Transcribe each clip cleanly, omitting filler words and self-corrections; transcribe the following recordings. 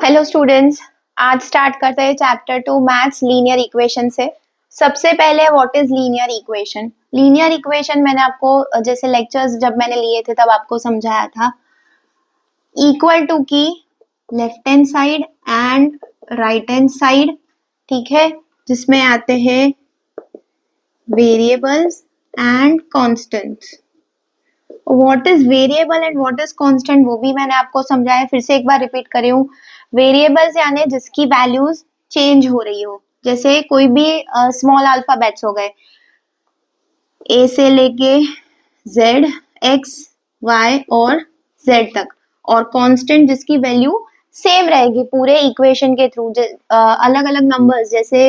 Hello students, आज start करते हैं चैप्टर 2 मैथ्स लीनियर इक्वेशन से। सबसे पहले what is linear equation. Linear equation मैंने आपको जैसे लेक्चर्स जब मैंने लिए थे तब आपको समझाया था। इक्वल टू की left hand side and right hand side, ठीक है, जिसमें आते हैं variables and constants. What is variable and what is constant वो भी मैंने आपको समझाया, फिर से एक बार रिपीट कर रही हूँ। वेरिएबल्स यानी जिसकी वैल्यूज चेंज हो रही हो, जैसे कोई भी स्मॉल अल्फाबेट्स हो गए, ए से लेके जेड, एक्स, वाई और जेड तक, और कांस्टेंट जिसकी वैल्यू सेम रहेगी पूरे इक्वेशन के थ्रू। अलग अलग नंबर्स जैसे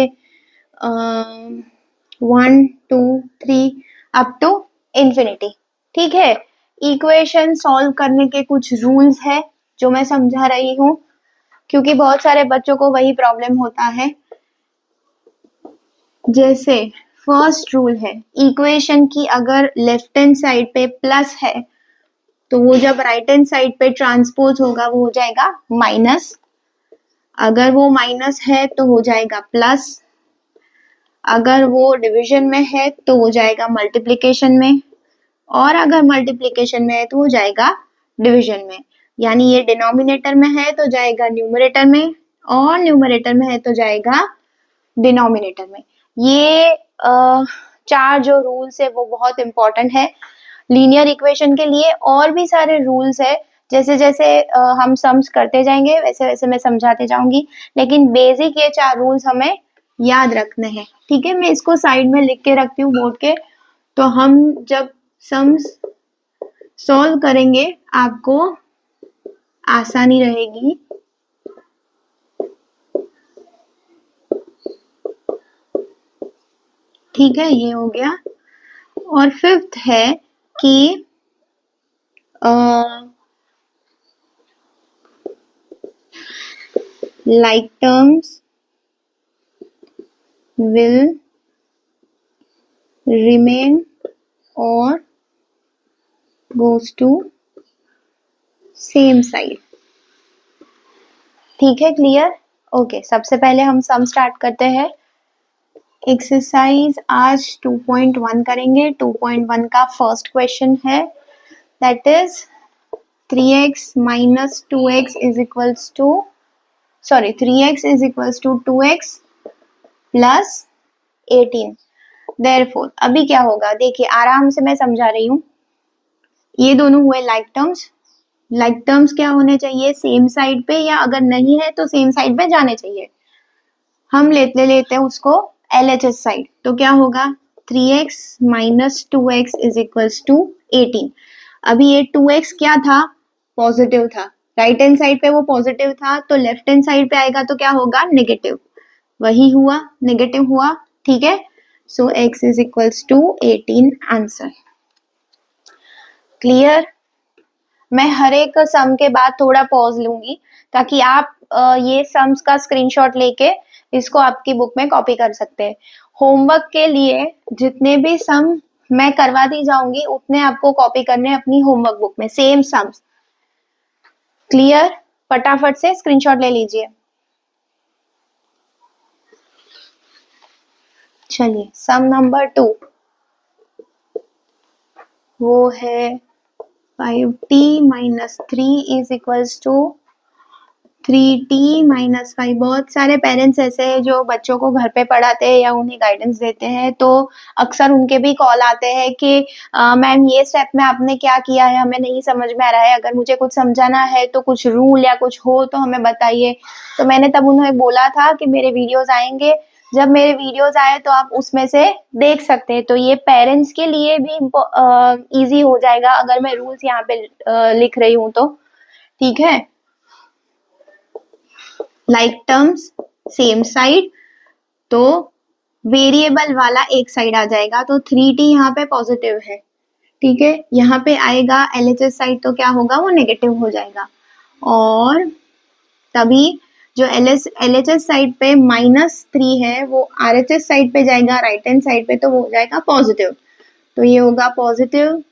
1 2 3 अप टू इंफिनिटी, ठीक है। इक्वेशन सॉल्व करने के कुछ रूल्स है जो मैं समझा रही हूँ, क्योंकि बहुत सारे बच्चों को वही प्रॉब्लम होता है। जैसे फर्स्ट रूल है, इक्वेशन की अगर लेफ्ट हैंड साइड पे प्लस है तो वो जब राइट हैंड साइड पे ट्रांसपोज होगा वो हो जाएगा माइनस। अगर वो माइनस है तो हो जाएगा प्लस। अगर वो डिवीजन में है तो हो जाएगा मल्टीप्लिकेशन में, और अगर मल्टीप्लिकेशन में है तो हो जाएगा डिवीजन में। यानी ये डिनोमिनेटर में है तो जाएगा न्यूमरेटर में, और न्यूमरेटर में है तो जाएगा डिनोमिनेटर में। ये चार जो रूल्स है वो बहुत इंपॉर्टेंट है लीनियर इक्वेशन के लिए। और भी सारे रूल्स है, जैसे जैसे हम सम्स करते जाएंगे वैसे वैसे मैं समझाते जाऊंगी, लेकिन बेसिक ये चार रूल्स हमें याद रखने हैं, ठीक है। मैं इसको साइड में लिख के रखती हूँ बोर्ड के, तो हम जब सम्स सॉल्व करेंगे आपको आसानी रहेगी। ठीक है, ये हो गया। और फिफ्थ है कि like terms will remain or goes to same side, ठीक है, क्लियर। ओके, सबसे पहले हम सम स्टार्ट करते हैं। एक्सरसाइज आज 2.1 करेंगे। 2.1 का फर्स्ट क्वेश्चन है, that is 3x minus 2x is equals to 3x is equals to 2x plus 18। Therefore, अभी क्या होगा देखिए, आराम से मैं समझा रही हूँ। ये दोनों हुए लाइक टर्म्स। लाइक टर्म्स क्या होने चाहिए, सेम साइड पे, या अगर नहीं है तो सेम साइड पे जाने चाहिए। हम लेते हैं उसको LHS साइड, तो क्या होगा 3x minus 2x is equals to 18। अभी ये 2x क्या था, पॉजिटिव था, राइट हैंड साइड पे वो पॉजिटिव था, तो लेफ्ट हैंड साइड पे आएगा तो क्या होगा नेगेटिव। वही हुआ, नेगेटिव हुआ, ठीक है। सो x is equals to 18 answer. Clear. मैं हर एक सम के बाद थोड़ा पॉज लूंगी ताकि आप ये सम्स का स्क्रीनशॉट लेके इसको आपकी बुक में कॉपी कर सकते हैं। होमवर्क के लिए जितने भी सम मैं करवाती जाऊंगी उतने आपको कॉपी करने अपनी होमवर्क बुक में, सेम सम्स। क्लियर, फटाफट से स्क्रीनशॉट ले लीजिए। चलिए, सम नंबर 2 वो है 5t minus 3 is equals to 3t minus 5। बहुत सारे पेरेंट्स ऐसे हैं जो बच्चों को घर पे पढ़ाते हैं या उन्हें गाइडेंस देते हैं, तो अक्सर उनके भी कॉल आते हैं कि मैम ये स्टेप में आपने क्या किया है, हमें नहीं समझ में आ रहा है, अगर मुझे कुछ समझाना है तो कुछ रूल या कुछ हो तो हमें बताइए। तो मैंने तब उन्हें बोला था कि मेरे वीडियोस आएंगे, जब मेरे वीडियोस आए तो आप उसमें से देख सकते हैं। तो ये पेरेंट्स के लिए भी इजी हो जाएगा अगर मैं रूल्स यहाँ पे लिख रही हूँ तो, ठीक है। लाइक टर्म्स सेम साइड, तो वेरिएबल वाला एक साइड आ जाएगा, तो 3t यहाँ पे पॉजिटिव है, ठीक है। यहाँ पे आएगा LHS साइड तो क्या होगा, वो नेगेटिव हो जाएगा। और तभी जो LHS साइड पे -3 है वो RHS साइड पे जाएगा, राइट हैंड साइड पे, तो वो हो जाएगा पॉजिटिव। तो ये होगा positive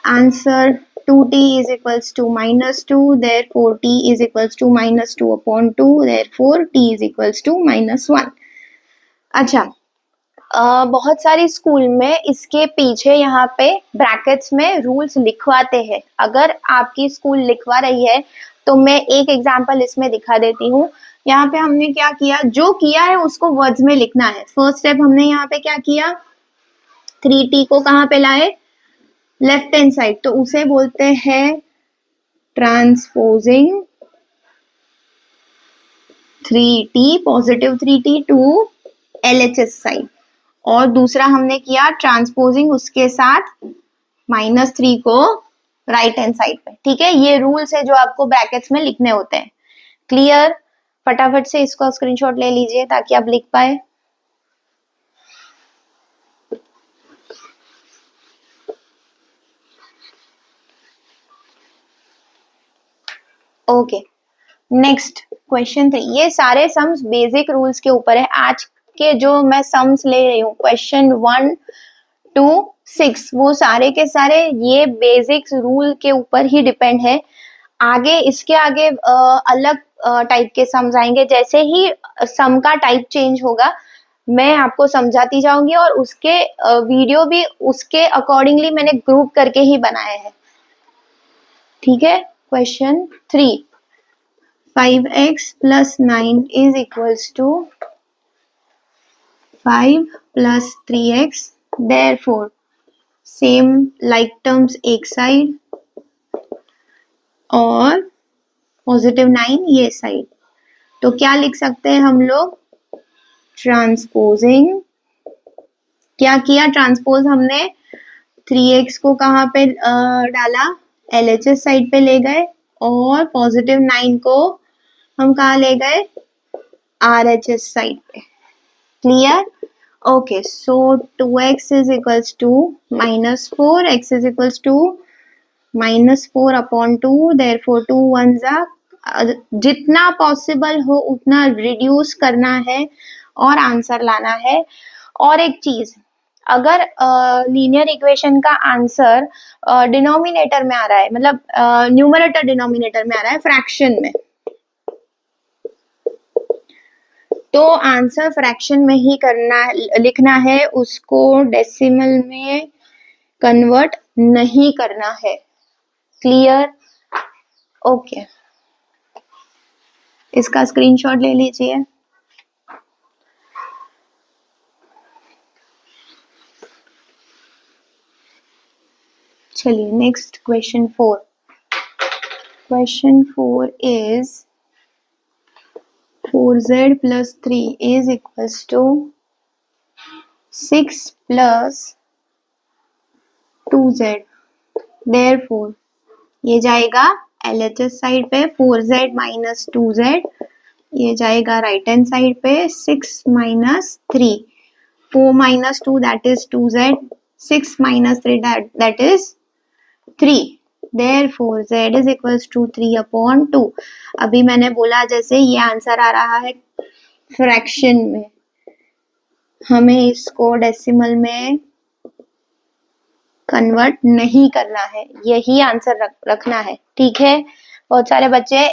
answer 2t is equals to -2, therefore t is equals to -2 upon 2, therefore t is equals to -1. अच्छा, बहुत सारी स्कूल में इसके पीछे यहाँ पे ब्रैकेट्स में रूल्स लिखवाते हैं। अगर आपकी स्कूल लिखवा रही है तो मैं एक एग्जांपल इसमें दिखा देती हूँ। यहाँ पे हमने क्या किया, जो किया है उसको वर्ड्स में लिखना है। फर्स्ट स्टेप हमने यहाँ पे क्या किया, 3t को कहाँ पे लाए, लेफ्ट हैंड साइड, तो उसे बोलते हैं transposing 3t, positive 3t to LHS side. और दूसरा हमने किया ट्रांसपोजिंग उसके साथ -3 को राइट हैंड साइड पे। ठीक है, ये रूल्स है जो आपको ब्रैकेट्स में लिखने होते हैं। क्लियर? फटाफट से इसको स्क्रीनशॉट ले लीजिए ताकि आप लिख पाए। Okay, next question 3। ये सारे सम्स बेसिक रूल्स के ऊपर है। आज के जो मैं सम्स ले रही हूँ, क्वेश्चन 1 to 6, वो सारे के सारे ये बेसिक रूल के ऊपर ही डिपेंड है। आगे इसके आगे अलग टाइप के सम्स आएंगे। जैसे ही सम का टाइप चेंज होगा मैं आपको समझाती जाऊंगी, और उसके वीडियो भी उसके अकॉर्डिंगली मैंने ग्रुप करके ही बनाए हैं। ठीक है, question 3, 5x plus 9 is equals to 5 plus 3x, therefore same like terms एक साइड और +9 ये साइड। तो क्या लिख सकते हैं हम लोग, ट्रांसपोजिंग, क्या किया, ट्रांसपोज हमने 3x को कहाँ पे डाला, LHS साइड पे ले गए, और +9 को हम कहाँ ले गए, RHS साइड पे। Clear? Okay, so 2x is equals to -4, x is equals to -4 upon 2, therefore 2 ones are, जितना पॉसिबल हो उतना रिड्यूस करना है और आंसर लाना है। और एक चीज, अगर लीनियर इक्वेशन का आंसर डिनोमिनेटर में आ रहा है, मतलब न्यूमरेटर डिनोमिनेटर में आ रहा है, फ्रैक्शन में, तो आंसर फ्रैक्शन में ही करना, लिखना है, उसको डेसिमल में कन्वर्ट नहीं करना है। क्लियर? ओके, इसका स्क्रीनशॉट ले लीजिए। चलिए next question 4। Question 4 is 4z plus 3 is equals to 6 plus 2z, therefore ये जाएगा LHS साइड पे, 4z minus 2z, ये जाएगा राइट हैंड साइड पे, 6 minus 3, 4 minus 2 that is 2z, 6 minus 3 that is 3, therefore z is equals to 3 upon 2। अभी मैंने बोला जैसे ये आंसर आ रहा है फ्रैक्शन में, हमें इसको डेसिमल में कन्वर्ट नहीं करना है, यही आंसर रखना है। ठीक है, बहुत सारे बच्चे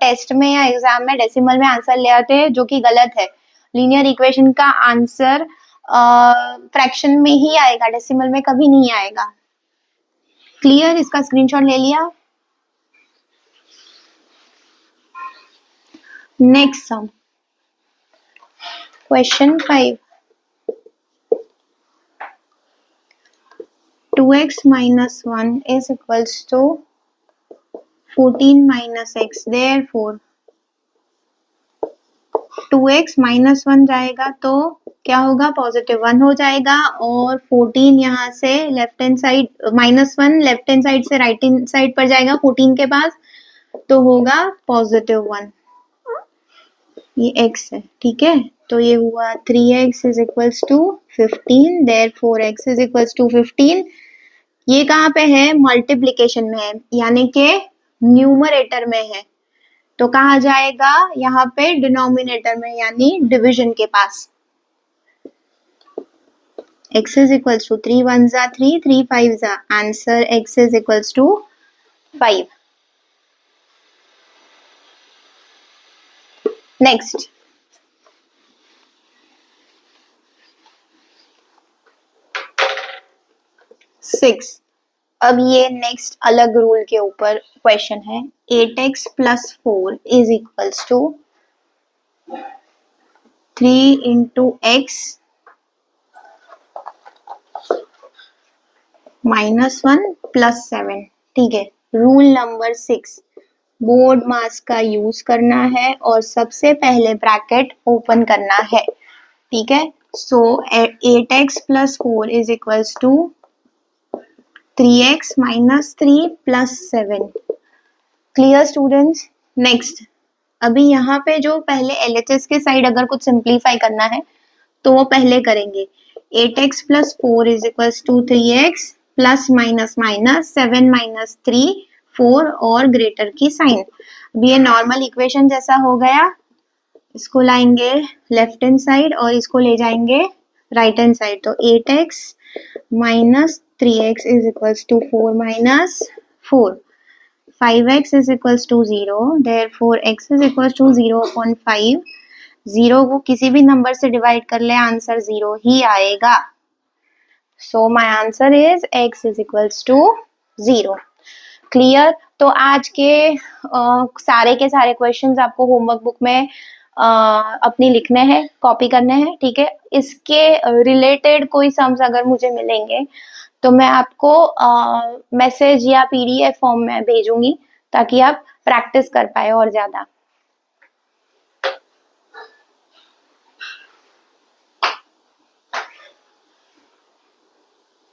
टेस्ट में या एग्जाम में डेसिमल में आंसर ले आते हैं, जो कि गलत है। लीनियर इक्वेशन का आंसर फ्रैक्शन में ही आएगा, डेसिमल में कभी नहीं आएगा। क्लियर? इसका स्क्रीनशॉट ले लिया। Next sum, question 5, 2x minus 1 is equals to 14 minus x, therefore 2x minus 1 जाएगा तो क्या होगा, +1 हो जाएगा, और 14 यहाँ से left hand side, -1 left hand side से राइट हैंड साइड पर जाएगा 14 के पास, तो होगा +1। ये x है, ठीक है, तो ये हुआ 3x is equals to 15, therefore x is equals to 15। ये कहाँ पे है, मल्टीप्लिकेशन में है, यानी कि न्यूमरेटर में है, तो कहाँ जाएगा, यहाँ पे डिनोमिनेटर में, यानी डिवीजन के पास। x is equals to 3 1s are 3, 3 5s are, answer x is equals to 5. Next 6. अब ये नेक्स्ट अलग रूल के ऊपर क्वेश्चन है. 8x plus 4 is equals to 3 into x minus 1 plus 7. ठीक है. रूल नंबर 6, बोर्ड मास का यूज करना है और सबसे पहले ब्रैकेट ओपन करना है. ठीक है. सो 8x plus 4 is equals to 3x minus 3 plus 7. Clear students. Next, अभी यहाँ पे जो पहले LHS के साइड अगर कुछ सिंप्लीफाई करना है तो वो पहले करेंगे. 8x plus 4 is equals to 3x plus minus minus 7 minus 3 4 और ग्रेटर की साइन. अब ये नॉर्मल इक्वेशन जैसा हो गया. इसको लाएंगे लेफ्ट हैंड साइड और इसको ले जाएंगे राइट हैंड साइड. तो 8x minus 3x is equals to 4 minus 4. 5x is equals to 0. Therefore x is equals to 0/5. 0 को किसी भी नंबर से डिवाइड कर ले, आंसर 0 ही आएगा. So my answer is x is equals to 0. Clear. तो आज के सारे के सारे क्वेश्चंस आपको होमवर्क बुक में अपनी लिखने हैं, कॉपी करने हैं. ठीक है. इसके रिलेटेड कोई सम्स अगर मुझे मिलेंगे तो मैं आपको मैसेज या PDF फॉर्म में भेजूंगी ताकि आप प्रैक्टिस कर पाए और ज्यादा.